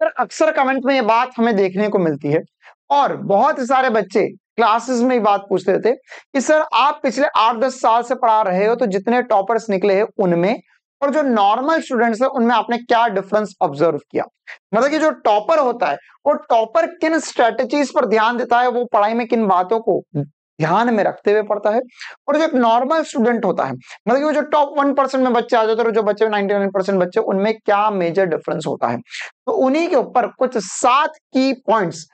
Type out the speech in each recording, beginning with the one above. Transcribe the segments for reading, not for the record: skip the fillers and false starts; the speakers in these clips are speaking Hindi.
पर अक्सर कमेंट में ये बात हमें देखने को मिलती है और बहुत सारे बच्चे क्लासेस में बात पूछते थे कि सर आप पिछले 8-10 साल से पढ़ा रहे हो, तो जितने टॉपर्स निकले हैं उनमें और जो नॉर्मल स्टूडेंट्स है उनमें आपने क्या डिफरेंस ऑब्जर्व किया। मतलब कि जो टॉपर होता है वो टॉपर किन स्ट्रेटेजीज पर ध्यान देता है, वो पढ़ाई में किन बातों को ध्यान में रखते हुए पढ़ता है, और जो एक नॉर्मल स्टूडेंट होता है, मतलब कि वो जो टॉप 1% में बच्चे आ जाते हैं और जो बच्चे 99% बच्चे, उनमें क्या मेजर डिफरेंस होता है। तो उन्हीं के ऊपर कुछ 7 की पॉइंट्स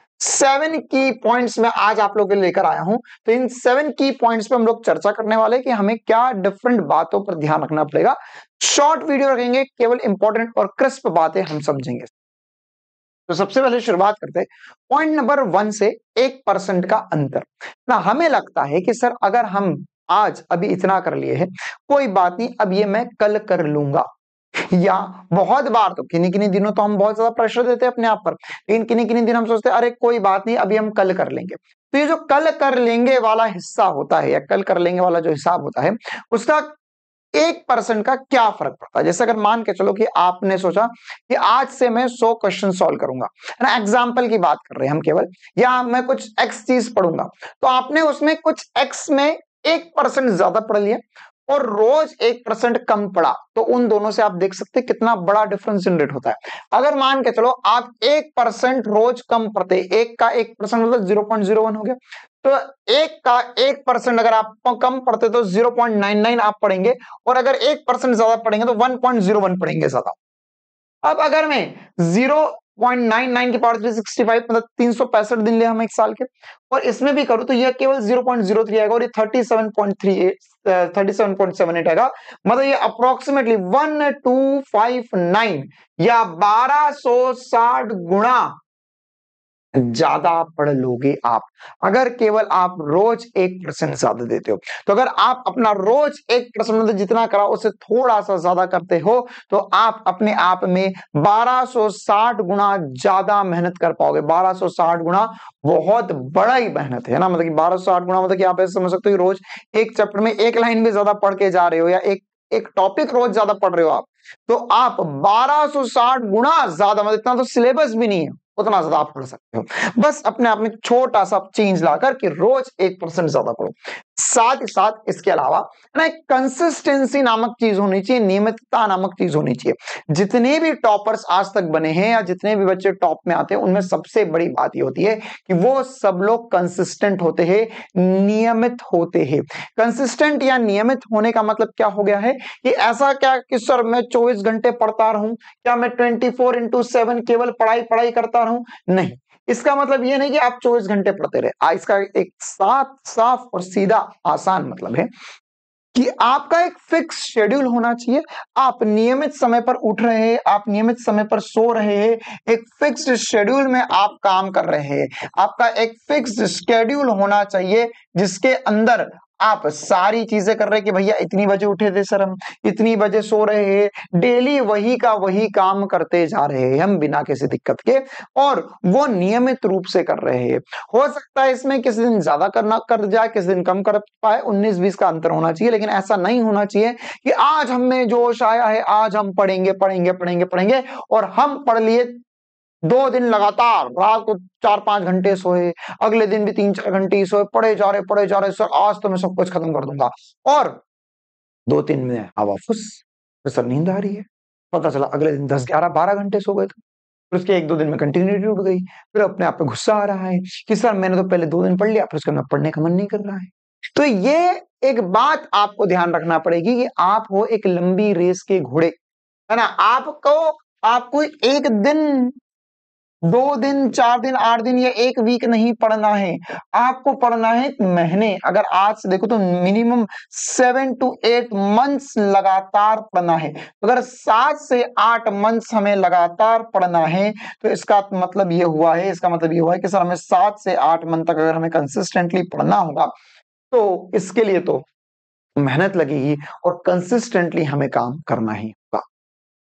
में आज आप लोगों के लिए लेकर आया हूं। तो इन 7 की पॉइंट्स पे हम लोग चर्चा करने वाले हैं कि हमें क्या डिफरेंट बातों पर ध्यान रखना पड़ेगा। शॉर्ट वीडियो रखेंगे, केवल इंपॉर्टेंट और क्रिस्प बातें हम समझेंगे। तो सबसे पहले शुरुआत करते हैं पॉइंट नंबर 1 से 1% का अंतर ना। हमें लगता है कि सर अगर हम आज अभी इतना कर लिए हैं, कोई बात नहीं, अब ये मैं कल कर लूंगा। या बहुत बार तो किन्हीं किन्हीं दिनों तो हम बहुत ज्यादा प्रेशर देते हैं अपने आप पर, लेकिन किन्हीं किन्हीं दिन हम सोचते हैं अरे कोई बात नहीं, अभी हम कल कर लेंगे। तो ये जो कल कर लेंगे वाला हिस्सा होता है या कल कर लेंगे वाला जो हिसाब होता है, उसका 1% का क्या फर्क पड़ता है। जैसे अगर मान के चलो कि आपने सोचा कि आज से मैं 100 क्वेश्चन सॉल्व करूंगा, है ना, एग्जाम्पल की बात कर रहे हैं हम केवल, या मैं कुछ एक्स चीज पढ़ूंगा, तो आपने उसमें कुछ एक्स में 1% ज्यादा पढ़ लिया और रोज 1% कम पढ़ा, तो उन दोनों से आप देख सकते हैं कितना बड़ा डिफरेंस जनरेट होता है। अगर मान के चलो आप 1% रोज कम पढ़ते, एक का 1% मतलब 0.01 हो गया, तो एक का 1% अगर आप कम पढ़ते तो 0.99 आप पढ़ेंगे, और अगर 1% ज्यादा पढ़ेंगे तो 1.01 पढ़ेंगे ज्यादा। अब अगर मैं 0.99 की पावर 365 मतलब 365 दिन ले हम एक साल के, और इसमें भी करूं तो यह केवल 0.03 आएगा और ये 37.78 आएगा। मतलब ये अप्रोक्सीमेटली 1259 या 1260 गुणा ज्यादा पढ़ लोगे आप, अगर केवल आप रोज 1% ज्यादा देते हो। तो अगर आप अपना रोज 1% मतलब जितना करा उससे थोड़ा सा ज्यादा करते हो, तो आप अपने आप में 1260 गुना ज्यादा मेहनत कर पाओगे। 1260 गुना बहुत बड़ा ही मेहनत है ना। मतलब कि 1260 गुना मतलब कि आप ऐसे समझ सकते हो कि रोज एक चैप्टर में एक लाइन भी ज्यादा पढ़ के जा रहे हो, या एक टॉपिक रोज ज्यादा पढ़ रहे हो आप, तो आप 1260 गुना ज्यादा, मतलब इतना तो सिलेबस भी नहीं है, उतना ज्यादा आप पढ़ सकते हो। बस अपने आप में छोटा सा चेंज लाकर कि रोज 1% ज्यादा पढ़ो। साथ ही साथ इसके अलावा ना एक कंसिस्टेंसी नामक चीज होनी चाहिए, नियमितता नामक चीज होनी चाहिए। जितने भी टॉपर्स आज तक बने हैं या जितने भी बच्चे टॉप में आते हैं, उनमें सबसे बड़ी बात ये होती है कि वो सब लोग कंसिस्टेंट होते हैं, नियमित होते हैं। कंसिस्टेंट या नियमित होने का मतलब क्या हो गया है कि ऐसा क्या कि सर मैं 24 घंटे पढ़ता रहूं, क्या मैं 24/7 केवल पढ़ाई पढ़ाई करता रहूं? नहीं, इसका मतलब ये नहीं कि आप 24 घंटे पढ़ते रहे। इसका एक साफ साफ और सीधा आसान मतलब है कि आपका एक फिक्स शेड्यूल होना चाहिए। आप नियमित समय पर उठ रहे हैं, आप नियमित समय पर सो रहे हैं, एक फिक्स्ड शेड्यूल में आप काम कर रहे हैं। आपका एक फिक्स्ड शेड्यूल होना चाहिए जिसके अंदर आप सारी चीजें कर रहे हैं कि भैया इतनी बजे उठे थे सर, हम इतनी बजे सो रहे हैं, डेली वही का वही काम करते जा रहे हैं हम बिना किसी दिक्कत के, और वो नियमित रूप से कर रहे हैं। हो सकता है इसमें किसी दिन ज्यादा करना कर जाए, किसी दिन कम कर पाए, 19-20 का अंतर होना चाहिए, लेकिन ऐसा नहीं होना चाहिए कि आज हमें जोश आया है, आज हम पढ़ेंगे पढ़ेंगे पढ़ेंगे पढ़ेंगे, और हम पढ़ लिए 2 दिन लगातार, रात को 4-5 घंटे सोए, अगले दिन भी 3-4 घंटे ही सोए, पढ़े जा रहे सर आज तो मैं सब कुछ खत्म कर दूंगा, और 2-3 में हवा फुस, फिर सर नींद आ रही है, पता चला अगले दिन 10-11-12 घंटे सो गए थे, फिर उसके 1-2 दिन में कंटिन्यूटी उठ गई, फिर अपने आप पे गुस्सा आ रहा है कि सर मैंने तो पहले 2 दिन पढ़ लिया, फिर उसके बाद पढ़ने का मन नहीं कर रहा है। तो ये एक बात आपको ध्यान रखना पड़ेगी कि आप हो एक लंबी रेस के घोड़े, है ना। आपको एक दिन, 2 दिन, 4 दिन, 8 दिन या एक वीक नहीं पढ़ना है, आपको पढ़ना है महीने। अगर आज से देखो तो मिनिमम 7 to 8 मंथ्स लगातार पढ़ना है। अगर 7 से 8 मंथ्स हमें लगातार पढ़ना है, तो इसका मतलब ये हुआ है कि सर हमें 7 से 8 मंथ तक अगर हमें कंसिस्टेंटली पढ़ना होगा, तो इसके लिए तो मेहनत लगेगी और कंसिस्टेंटली हमें काम करना ही होगा।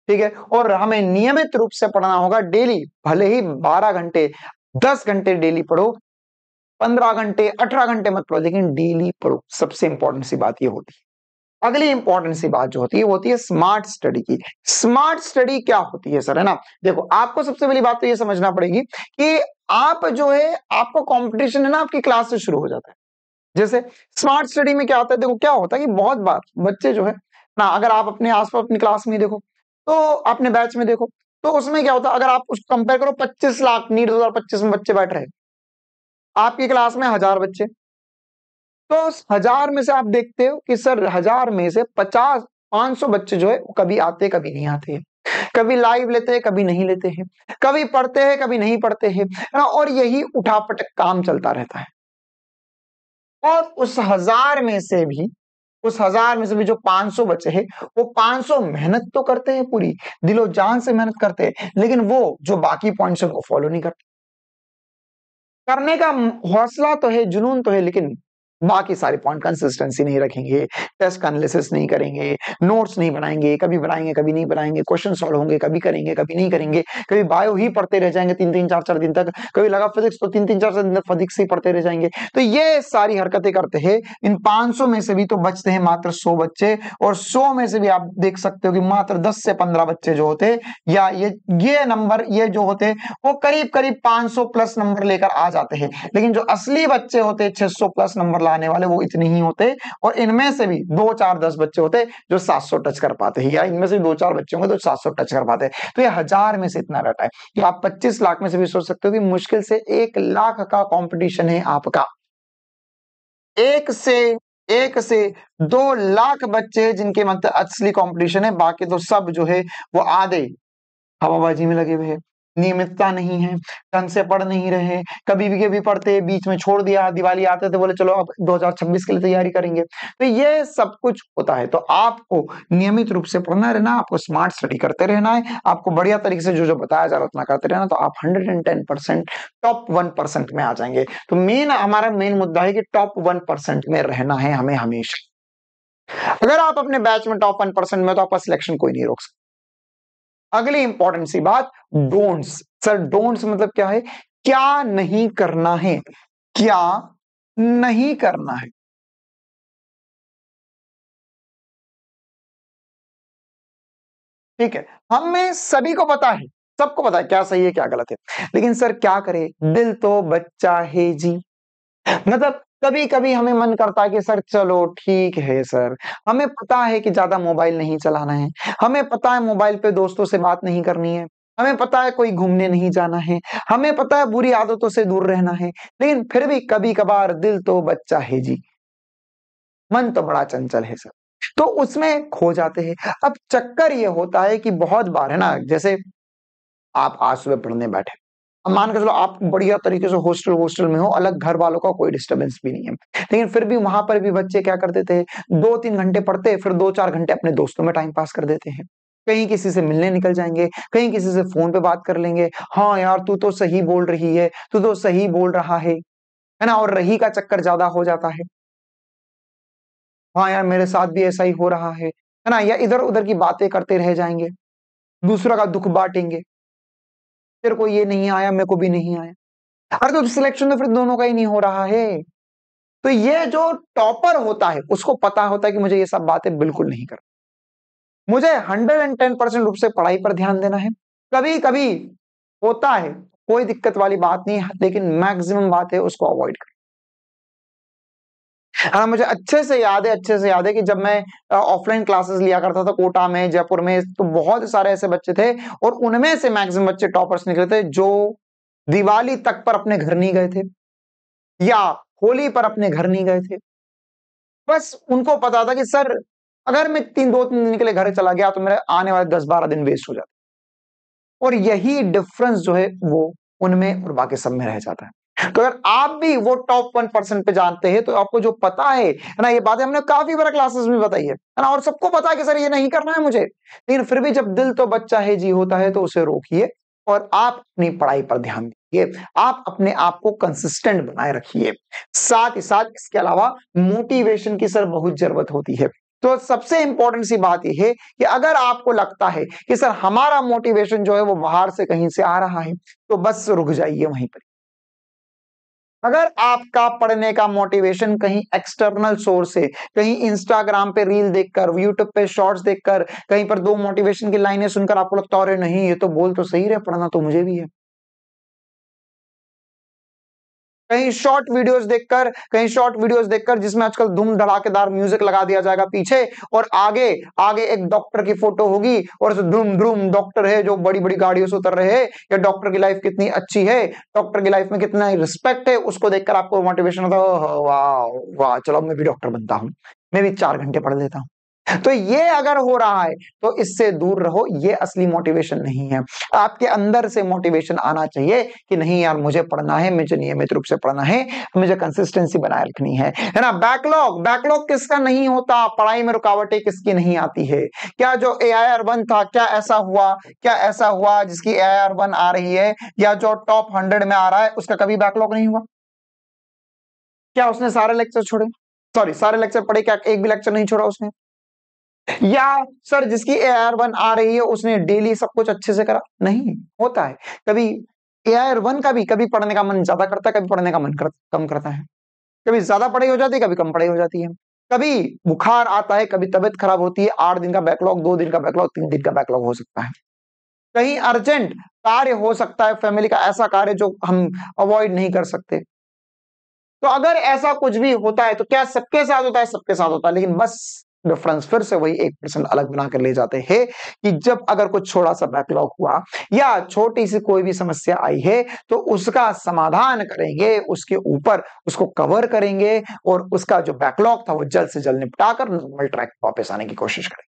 ठीक है, और हमें नियमित रूप से पढ़ना होगा डेली, भले ही 12 घंटे 10 घंटे डेली पढ़ो, 15 घंटे 18 घंटे मत पढ़ो, लेकिन डेली पढ़ो। सबसे इंपॉर्टेंट सी बात ये होती है। अगली इंपॉर्टेंट सी बात जो होती है वो होती है स्मार्ट स्टडी की। स्मार्ट स्टडी क्या होती है सर, है ना? देखो, आपको सबसे पहली बात तो ये समझना पड़ेगी कि आप जो है, आपका कंपटीशन है ना आपकी क्लास से शुरू हो जाता है। जैसे स्मार्ट स्टडी में क्या होता है, देखो क्या होता है कि बहुत बार बच्चे जो है ना, अगर आप अपने आसपास अपनी क्लास में ही देखो, तो अपने बैच में देखो, तो उसमें क्या होता है, अगर आप उसको कंपेयर करो 25 लाख नीट 2025 में बच्चे बैठ रहे हैं, आपकी क्लास में 1000 बच्चे, तो उस 1000 में से आप देखते हो कि सर 1000 में से 50 500 बच्चे जो है वो कभी आते कभी नहीं आते हैं, कभी लाइव लेते हैं कभी नहीं लेते हैं, कभी पढ़ते हैं कभी नहीं पढ़ते हैं, है ना? और यही उठापटक काम चलता रहता है। और उस 1000 में से भी जो 500 बचे हैं, वो 500 मेहनत तो करते हैं, पूरी दिलो जान से मेहनत करते हैं, लेकिन वो जो बाकी पॉइंट्स है उनको फॉलो नहीं करते। करने का हौसला तो है, जुनून तो है, लेकिन बाकी सारे पॉइंट कंसिस्टेंसी नहीं रखेंगे, टेस्ट एनालिसिस नहीं करेंगे, नोट्स नहीं बनाएंगे कभी नहीं बनाएंगे, क्वेश्चन सॉल्व होंगे कभी करेंगे कभी नहीं करेंगे, कभी बायो ही पढ़ते रह जाएंगे 3 3 4 4 दिन तक, कभी लगा फिजिक्स तो 3 3 4 4 दिन तक फिजिक्स ही पढ़ते रह जाएंगे। तो ये सारी हरकतें करते हैं। इन 500 में से भी तो बचते हैं मात्र 100 बच्चे, और 100 में से भी आप देख सकते हो कि मात्र 10 से 15 बच्चे जो होते, या ये नंबर ये जो होते, वो करीब करीब 500 प्लस नंबर लेकर आ जाते हैं। लेकिन जो असली बच्चे होते 600 प्लस नंबर लाने वाले, वो इतने ही होते, और इनमें से भी 2 4 10 बच्चे होते जो 700 टच कर पाते हैं, या इनमें से 2 4 बच्चे होंगे तो 700 टच कर पाते हैं। तो ये 1000 में से इतना रहता है। तो आप 25 लाख में से भी सोच सकते हो कि मुश्किल से 1 लाख का कंपटीशन है आपका। एक से 2 लाख बच्चे जिनके मतलब असली कंपटीशन है, बाकी तो सब जो है वो आधे हवाबाजी में लगे हुए हैं, नियमितता नहीं है, ढंग से पढ़ नहीं रहे, कभी पढ़ते बीच में छोड़ दिया, दिवाली आते थे बोले चलो अब 2026 के लिए तैयारी करेंगे। तो ये सब कुछ होता है। तो आपको नियमित रूप से पढ़ना रहना, आपको स्मार्ट स्टडी करते रहना है, आपको बढ़िया तरीके से जो जो बताया जा रहा है उतना करते रहना, तो आप 110% टॉप 1% में आ जाएंगे। तो हमारा मेन मुद्दा है कि टॉप 1% में रहना है हमें हमेशा। अगर आप अपने बैच में टॉप 1% में, तो आपका सिलेक्शन कोई नहीं रोक सकता। अगली इंपॉर्टेंट सी बात, डोंट्स। सर डोंट्स मतलब क्या है? क्या नहीं करना है, क्या नहीं करना है। ठीक है, हमें सभी को पता है, सबको पता है क्या सही है क्या गलत है, लेकिन सर क्या करे, दिल तो बच्चा है जी। मतलब कभी कभी हमें मन करता है कि सर चलो ठीक है सर, हमें पता है कि ज्यादा मोबाइल नहीं चलाना है, हमें पता है मोबाइल पे दोस्तों से बात नहीं करनी है, हमें पता है कोई घूमने नहीं जाना है, हमें पता है बुरी आदतों से दूर रहना है, लेकिन फिर भी कभी कभार दिल तो बच्चा है जी, मन तो बड़ा चंचल है सर, तो उसमें खो जाते हैं। अब चक्कर ये होता है कि बहुत बार है ना, जैसे आप आज सुबह पढ़ने बैठे, अब मान के चलो आप बढ़िया तरीके से हॉस्टल हॉस्टल में हो, अलग घर वालों का कोई डिस्टरबेंस भी नहीं है, लेकिन फिर भी वहां पर भी बच्चे क्या कर देते हैं, 2 3 घंटे पढ़ते, फिर 2 4 घंटे अपने दोस्तों में टाइम पास कर देते हैं, कहीं किसी से मिलने निकल जाएंगे, कहीं किसी से फोन पे बात कर लेंगे, हाँ यार तू तो सही बोल रही है, तू तो सही बोल रहा है ना, और रही का चक्कर ज्यादा हो जाता है, हाँ यार मेरे साथ भी ऐसा ही हो रहा है ना, या इधर उधर की बातें करते रह जाएंगे, दूसरों का दुख बांटेंगे, तेरे को ये नहीं आया मेरे को भी नहीं आया, अरे तो सिलेक्शन तो फिर दोनों का ही नहीं हो रहा है। तो ये जो टॉपर होता है उसको पता होता है कि मुझे ये सब बातें बिल्कुल नहीं करनी, मुझे 110% रूप से पढ़ाई पर ध्यान देना है। कभी कभी होता है, कोई दिक्कत वाली बात नहीं है, लेकिन मैक्सिमम बात है उसको अवॉइड कर। हाँ, मुझे अच्छे से याद है कि जब मैं ऑफलाइन क्लासेस लिया करता था कोटा में जयपुर में, तो बहुत सारे ऐसे बच्चे थे, और उनमें से मैक्सिमम बच्चे टॉपर्स निकले थे जो दिवाली तक पर अपने घर नहीं गए थे, या होली पर अपने घर नहीं गए थे। बस उनको पता था कि सर अगर मैं 2 3 दिन के लिए घर चला गया तो मेरे आने वाले 10 12 दिन वेस्ट हो जाते, और यही डिफरेंस जो है वो उनमें और बाकी सब में रह जाता है। तो अगर आप भी वो टॉप 1% पे जानते हैं, तो आपको जो पता है ना, ये बातें हमने काफी बार क्लासेस में बताई है ना, और सबको पता है कि सर ये नहीं करना है मुझे, लेकिन फिर भी जब दिल तो बच्चा है जी होता है, तो उसे रोकिए और आप अपनी पढ़ाई पर ध्यान दीजिए, आप अपने आप को कंसिस्टेंट बनाए रखिए। साथ ही साथ इसके अलावा मोटिवेशन की सर बहुत जरूरत होती है। तो सबसे इंपॉर्टेंट सी बात यह है कि अगर आपको लगता है कि सर हमारा मोटिवेशन जो है वो बाहर से कहीं से आ रहा है, तो बस रुक जाइए वहीं पर। अगर आपका पढ़ने का मोटिवेशन कहीं एक्सटर्नल सोर्स है, कहीं इंस्टाग्राम पे रील देखकर, यूट्यूब पे शॉर्ट्स देखकर, कहीं पर दो मोटिवेशन की लाइनें सुनकर आपको लगता है अरे नहीं ये तो बोल तो सही रहे, पढ़ना तो मुझे भी है, कहीं शॉर्ट वीडियोस देखकर जिसमें आजकल धूम धड़ाकेदार म्यूजिक लगा दिया जाएगा पीछे, और आगे आगे एक डॉक्टर की फोटो होगी और धूम धूम डॉक्टर है जो बड़ी बड़ी गाड़ियों से उतर रहे हैं, या डॉक्टर की लाइफ कितनी अच्छी है, डॉक्टर की लाइफ में कितना रिस्पेक्ट है, उसको देखकर आपको मोटिवेशन होता है, वाह वाह चलो मैं भी डॉक्टर बनता हूँ, मैं भी 4 घंटे पढ़ लेता हूँ। तो ये अगर हो रहा है तो इससे दूर रहो, ये असली मोटिवेशन नहीं है। आपके अंदर से मोटिवेशन आना चाहिए कि नहीं यार मुझे पढ़ना है, मुझे नियमित रूप से पढ़ना है, मुझे कंसिस्टेंसी बनाए रखनी है ना। बैकलॉग बैकलॉग किसका नहीं होता, पढ़ाई में रुकावटें किसकी नहीं आती है। क्या जो AIR 1 था, क्या ऐसा हुआ जिसकी AIR 1 आ रही है या जो टॉप 100 में आ रहा है उसका कभी बैकलॉग नहीं हुआ? क्या उसने सारे लेक्चर छोड़े, सॉरी सारे लेक्चर पढ़े, क्या एक भी लेक्चर नहीं छोड़ा उसने? या सर जिसकी AIR 1 आ रही है उसने डेली सब कुछ अच्छे से करा? नहीं होता है। कभी AIR 1 का भी कभी पढ़ने का मन ज्यादा करता है, कभी पढ़ने का मन कम करता है, कभी ज्यादा पढ़ाई हो जाती है, कभी कम पढ़ाई हो जाती है, कभी बुखार आता है, कभी तबीयत खराब होती है, 8 दिन का बैकलॉग, 2 दिन का बैकलॉग, 3 दिन का बैकलॉग हो सकता है, कहीं अर्जेंट कार्य हो सकता है, फैमिली का ऐसा कार्य जो हम अवॉइड नहीं कर सकते। तो अगर ऐसा कुछ भी होता है तो क्या सबके साथ होता है? सबके साथ होता है, लेकिन बस डिफरेंस फिर से वही 1% अलग बना कर ले जाते हैं कि जब अगर कुछ छोटा सा बैकलॉग हुआ या छोटी सी कोई भी समस्या आई है तो उसका समाधान करेंगे, उसके ऊपर उसको कवर करेंगे और उसका जो बैकलॉग था वो जल्द से जल्द निपटा कर नॉर्मल ट्रैक पर वापस आने की कोशिश करेंगे।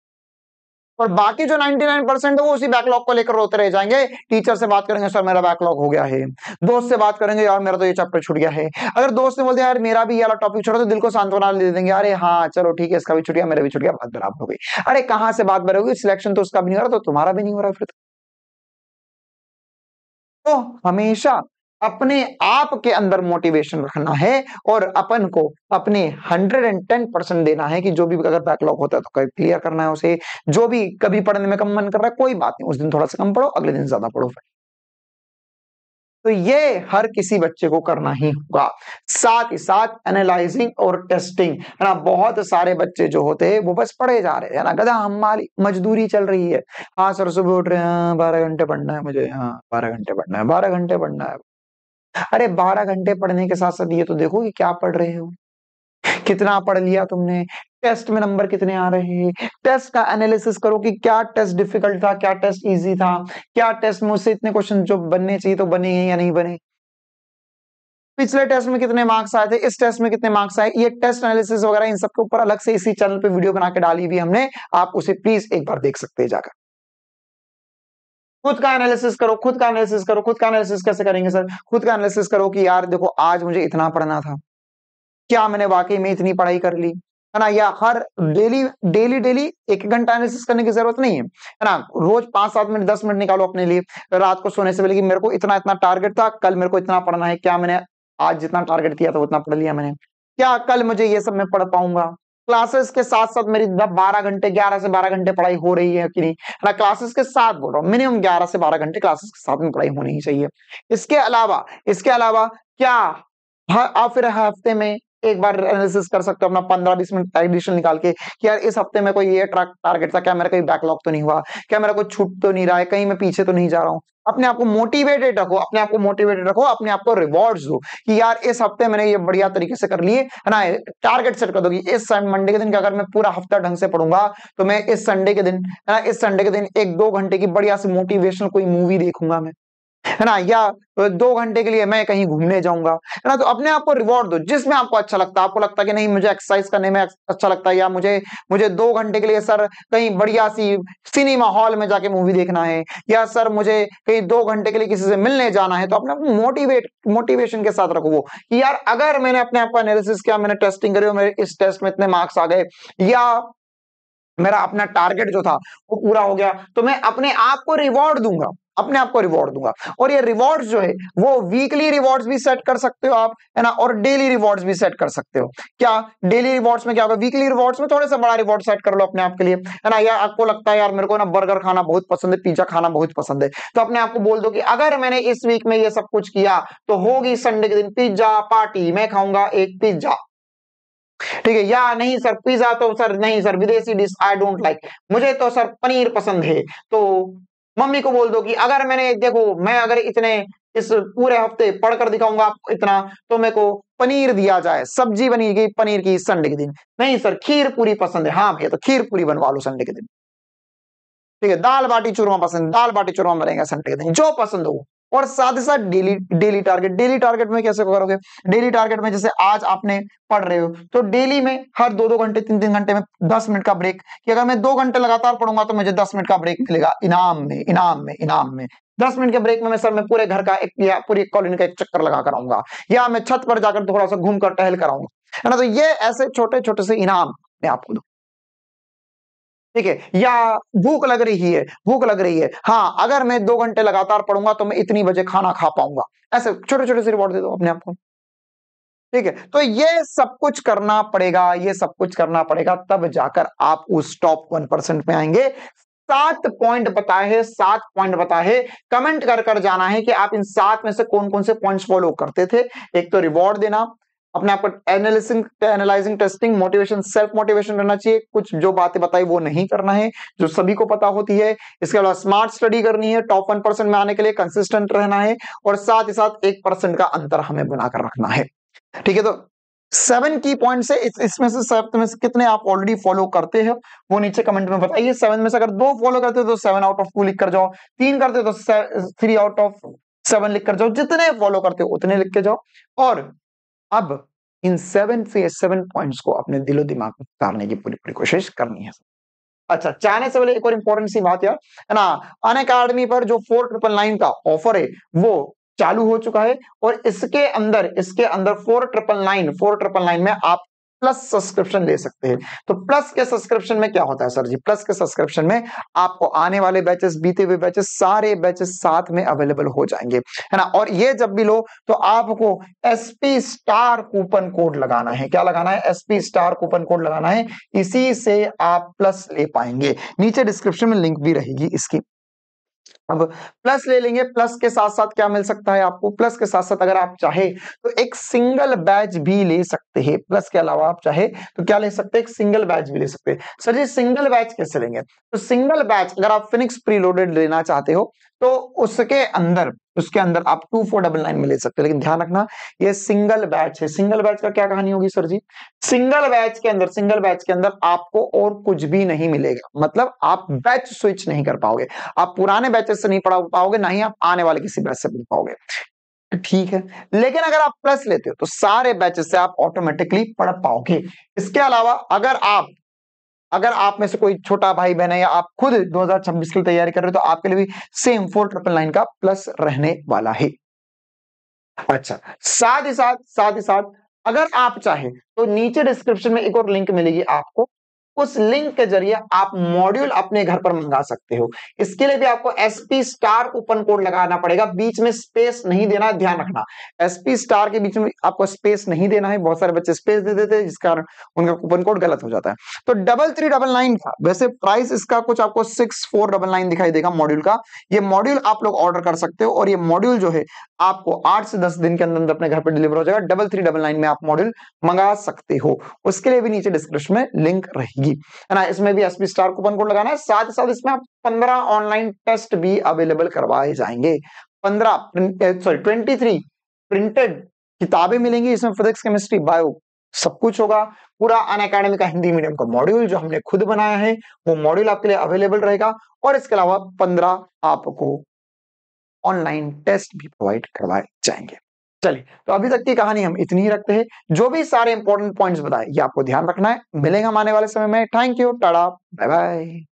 और बाकी जो 99% है वो उसी बैकलॉग को लेकर रोते रह जाएंगे। टीचर से बात करेंगे, सर मेरा बैकलॉग हो गया है, दोस्त से बात करेंगे, यार मेरा तो ये चैप्टर छूट गया है। अगर दोस्त ने बोल दिया यार मेरा भी ये वाला टॉपिक छूटा, तो दिल को सांत्वना दे देंगे, अरे हाँ चलो ठीक है इसका भी छूट गया, मेरा भी छूट गया, बात बराबर हो गई। अरे कहाँ से बात बराबर होगी, सिलेक्शन तो उसका भी नहीं हो रहा तो तुम्हारा भी नहीं हो रहा फिर। तो हमेशा अपने आप के अंदर मोटिवेशन रखना है और अपन को अपने 110% देना है कि जो भी अगर बैकलॉग होता है तो क्लियर करना है उसे। जो भी कभी पढ़ने में कम मन कर रहा है कोई बात नहीं, उस दिन थोड़ा सा कम पढ़ो, अगले दिन ज्यादा पढ़ो। तो ये हर किसी बच्चे को करना ही होगा। साथ ही साथ एनालाइजिंग और टेस्टिंग, है ना। बहुत सारे बच्चे जो होते हैं वो बस पढ़े जा रहे हैं ना, गधा हमारी मजदूरी चल रही है। हाँ सर सुबह उठ रहे हैं, हाँ 12 घंटे पढ़ना है मुझे, हाँ 12 घंटे पढ़ना है, 12 घंटे पढ़ना है। अरे 12 घंटे पढ़ने के साथ साथ ये तो देखो कि क्या पढ़ रहे हो, कितना पढ़ लिया तुमने, टेस्ट में नंबर कितने आ रहे हैं, टेस्ट का एनालिसिस करो कि क्या टेस्ट डिफिकल्ट था, क्या टेस्ट इजी था, क्या टेस्ट में उससे इतने क्वेश्चन जो बनने चाहिए तो बने हैं या नहीं बने, पिछले टेस्ट में कितने मार्क्स आए थे, इस टेस्ट में कितने मार्क्स आए। ये टेस्ट एनालिसिस वगैरह इन सबके ऊपर अलग से इसी चैनल पे वीडियो बना के डाली हुई हमने, आप उसे प्लीज एक बार देख सकते हैं जाकर। खुद का एनालिसिस करो, खुद का एनालिसिस करो। खुद का एनालिसिस कैसे करेंगे सर? खुद का एनालिसिस करो कि यार देखो आज मुझे इतना पढ़ना था, क्या मैंने वाकई में इतनी पढ़ाई कर ली, है ना। या हर डेली डेली डेली 1 घंटा एनालिसिस करने की जरूरत नहीं है ना। रोज 5-7 मिनट 10 मिनट निकालो अपने लिए, रात को सोने से पहले कि मेरे को इतना इतना टारगेट था, कल मेरे को इतना पढ़ना है, क्या मैंने आज जितना टारगेट किया था उतना पढ़ लिया मैंने, क्या कल मुझे ये सब मैं पढ़ पाऊंगा। क्लासेस के साथ साथ मेरी 12 घंटे 11 से 12 घंटे पढ़ाई हो रही है कि नहीं, है ना। क्लासेस के साथ बोल रहा हूँ, मिनिमम 11 से 12 घंटे क्लासेस के साथ में पढ़ाई होनी ही चाहिए। इसके अलावा क्या आप फिर हफ्ते में एक बार एनालिसिस कर सकते हो अपना, 15-20 मिनट एडिशन निकाल के कि यार इस हफ्ते में कोई ये टारगेट था, क्या मेरा कहीं बैकलॉग तो नहीं हुआ, क्या मेरा कुछ छूट तो नहीं रहा है, कहीं मैं पीछे तो नहीं जा रहा हूँ। अपने आप को मोटिवेटेड रखो, अपने आप को मोटिवेटेड रखो, अपने आप को रिवॉर्ड्स दो कि यार इस हफ्ते मैंने ये बढ़िया तरीके से कर लिए, है ना। टारगेट सेट कर दो कि इस मंडे के दिन का अगर मैं पूरा हफ्ता ढंग से पढ़ूंगा तो मैं इस संडे के दिन, है ना, इस संडे के दिन 1-2 घंटे की बढ़िया सी मोटिवेशनल कोई मूवी देखूंगा मैं, है ना। या 2 घंटे के लिए मैं कहीं घूमने जाऊंगा, है ना। तो अपने आप को रिवॉर्ड दो जिसमें आपको अच्छा लगता है। आपको लगता है कि नहीं मुझे एक्सरसाइज करने में अच्छा लगता है, या मुझे मुझे 2 घंटे के लिए सर कहीं बढ़िया सी सिनेमा हॉल में जाके मूवी देखना है, या सर मुझे कहीं 2 घंटे के लिए किसी से मिलने जाना है। तो अपने आप को मोटिवेशन के साथ रखो वो कि यार अगर मैंने अपने आप को एनालिसिस किया, मैंने टेस्टिंग करी और मेरे इस टेस्ट में इतने मार्क्स आ गए, या मेरा अपना टारगेट जो था वो पूरा हो गया, तो मैं अपने आप को रिवॉर्ड दूंगा। अपने आप को रिवॉर्ड दूंगा। और ये रिवॉर्ड्स जो है वो वीकली रिवॉर्ड्स भी सेट कर सकते हो आप, है ना, और डेली रिवॉर्ड्स भी सेट कर सकते हो। क्या डेली रिवॉर्ड्स में क्या होगा, वीकली रिवॉर्ड्स में थोड़ा सा बड़ा रिवॉर्ड सेट कर लो अपने आप के लिए, है ना। या आपको लगता है यार मेरे को ना बर्गर खाना बहुत पसंद है, पिज्जा खाना बहुत पसंद है, तो अपने आप को बोल दो कि अगर मैंने इस वीक में ये सब कुछ किया तो होगी संडे के दिन पिज्जा पार्टी, मैं खाऊंगा एक पिज्जा, ठीक है। या नहीं सर पिज्जा तो सर नहीं सर विदेशी डिश आई डोंट लाइक, मुझे तो सर पनीर पसंद है, तो मम्मी को बोल दो कि अगर मैंने देखो मैं अगर इतने इस पूरे हफ्ते पढ़कर दिखाऊंगा आपको इतना, तो मेरे को पनीर दिया जाए, सब्जी बनेगी पनीर की संडे के दिन। नहीं सर खीर पूरी पसंद है, हाँ भैया तो खीर पूरी बनवा लो संडे के दिन, ठीक है। दाल बाटी चूरमा पसंद, दाल बाटी चूरमा बनेगा संडे के दिन, जो पसंद हो। और साथ ही साथ daily daily target, daily target में कैसे करोगे, डेली टारगेट में जैसे आज आपने पढ़ रहे हो तो डेली में हर 2-2 घंटे 3-3 घंटे में 10 मिनट का ब्रेक, कि अगर मैं 2 घंटे लगातार पढ़ूंगा तो मुझे 10 मिनट का ब्रेक मिलेगा इनाम में, इनाम में, इनाम में। 10 मिनट के ब्रेक में मैं सर मैं पूरे घर का एक या पूरी कॉलोनी का एक चक्कर लगा कर आऊंगा, या मैं छत पर जाकर थोड़ा सा घूम कर टहल कर आऊंगा, है ना। तो ये ऐसे छोटे छोटे से इनाम मैं आपको दूं, ठीक है। या भूख लग रही है, भूख लग रही है, हाँ अगर मैं 2 घंटे लगातार पढ़ूंगा तो मैं इतनी बजे खाना खा पाऊंगा, ऐसे छोटे छोटे से रिवॉर्ड दे दो अपने आप को, ठीक है। तो ये सब कुछ करना पड़ेगा, ये सब कुछ करना पड़ेगा, तब जाकर आप उस टॉप 1% में आएंगे। 7 पॉइंट बताए हैं, 7 पॉइंट बताए हैं, कमेंट कर कर जाना है कि आप इन 7 में से कौन कौन से पॉइंट्स फॉलो करते थे। एक तो रिवॉर्ड देना, अपने आप को analysing testing motivation self motivation रहना चाहिए, कुछ जो बातें बताई वो नहीं करना है जो सभी को पता होती है। इसके अलावा स्मार्ट स्टडी करनी है, टॉप 1% में आने के लिए कंसिस्टेंट रहना है, और साथ ही साथ 1% का अंतर हमें बनाकर रखना है, ठीक है। तो 7 की पॉइंट से इसमें से 7 में से कितने आप ऑलरेडी फॉलो करते हो वो नीचे कमेंट में बताइए। 7 में से अगर 2 फॉलो करते हो तो 7 आउट ऑफ 2 लिख कर जाओ, 3 करते हो तो 3 आउट ऑफ 7 लिख कर जाओ, जितने फॉलो करते हो उतने लिख के जाओ। और अब इन 7 पॉइंट्स को अपने दिलो दिमाग में उतारने की पूरी पूरी कोशिश करनी है। अच्छा जाने से पहले एक और इंपॉर्टेंट सी बात यार, है ना, अनअकैडमी पर जो 4999 का ऑफर है वो चालू हो चुका है, और इसके अंदर 4999 में आप प्लस सब्सक्रिप्शन ले सकते हैं। तो प्लस के सब्सक्रिप्शन में क्या होता है सर जी, प्लस के सब्सक्रिप्शन में आपको आने वाले बैचेस, बीते हुए बैचेस, सारे बैचेस साथ में अवेलेबल हो जाएंगे, है ना। और ये जब भी लो तो आपको एसपी स्टार कूपन कोड लगाना है, क्या लगाना है, एसपी स्टार कूपन कोड लगाना है, इसी से आप प्लस ले पाएंगे। नीचे डिस्क्रिप्शन में लिंक भी रहेगी इसकी। अब प्लस ले लेंगे, प्लस के साथ साथ क्या मिल सकता है आपको, प्लस के साथ साथ अगर आप चाहे तो एक सिंगल बैच भी ले सकते हैं। प्लस के अलावा आप चाहे तो क्या ले सकते हैं, एक सिंगल बैच भी ले सकते हैं। सर जी सिंगल बैच कैसे लेंगे, तो सिंगल बैच अगर आप फिनिक्स प्रीलोडेड लेना चाहते हो तो उसके अंदर आप 2499 में ले सकते हो, लेकिन ध्यान रखना ये सिंगल बैच है। सिंगल बैच का क्या कहानी होगी सर जी, सिंगल बैच के अंदर आपको और कुछ भी नहीं मिलेगा, मतलब आप बैच स्विच नहीं कर पाओगे, आप पुराने बैचेस से नहीं पढ़ा पाओगे, ना ही आप आने वाले किसी बैच से पढ़ पाओगे, ठीक है। लेकिन अगर आप प्लस लेते हो तो सारे बैचेस से आप ऑटोमेटिकली पढ़ पाओगे। इसके अलावा अगर आप में से कोई छोटा भाई बहन है या आप खुद 2026 की तैयारी कर रहे हो तो आपके लिए भी सेम 4999 का प्लस रहने वाला है। अच्छा साथ ही साथ अगर आप चाहे तो नीचे डिस्क्रिप्शन में एक और लिंक मिलेगी आपको, उस लिंक के जरिए आप मॉड्यूल अपने घर पर मंगा सकते हो। इसके लिए भी आपको एसपी स्टार कूपन कोड लगाना पड़ेगा, बीच में स्पेस नहीं देना, ध्यान रखना एसपी स्टार के बीच में आपको स्पेस नहीं देना है। बहुत सारे बच्चे स्पेस दे देते हैं जिस कारण उनका कूपन कोड गलत हो जाता है। तो 3399 का वैसे प्राइस इसका कुछ आपको 6499 दिखाई देगा मॉड्यूल का। ये मॉड्यूल आप लोग ऑर्डर कर सकते हो, और ये मॉड्यूल जो है आपको 8 से 10 दिन के अंदर अपने घर पर डिलीवर हो जाएगा। 3399 में आप मॉड्यूल मंगा सकते हो, उसके लिए भी नीचे डिस्क्रिप्शन में लिंक रहेगी, है ना। इसमें भी एसपी स्टार कूपन कोड लगाना है, साथ ही साथ इसमें आप 15 ऑनलाइन टेस्ट भी अवेलेबल करवाए जाएंगे। 23 प्रिंटेड किताबें मिलेंगी, इसमें फिजिक्स केमिस्ट्री बायो सब कुछ होगा। पूरा अनअकैडमी का हिंदी मीडियम का मॉड्यूल जो हमने खुद बनाया है वो मॉड्यूल आपके लिए अवेलेबल रहेगा, और इसके अलावा 15 आपको ऑनलाइन टेस्ट भी प्रोवाइड करवाए जाएंगे। चलिए तो अभी तक की कहानी हम इतनी ही रखते हैं, जो भी सारे इंपॉर्टेंट पॉइंट्स बताए ये आपको ध्यान रखना है। मिलेंगे हम आने वाले समय में, thank you, tata, bye bye.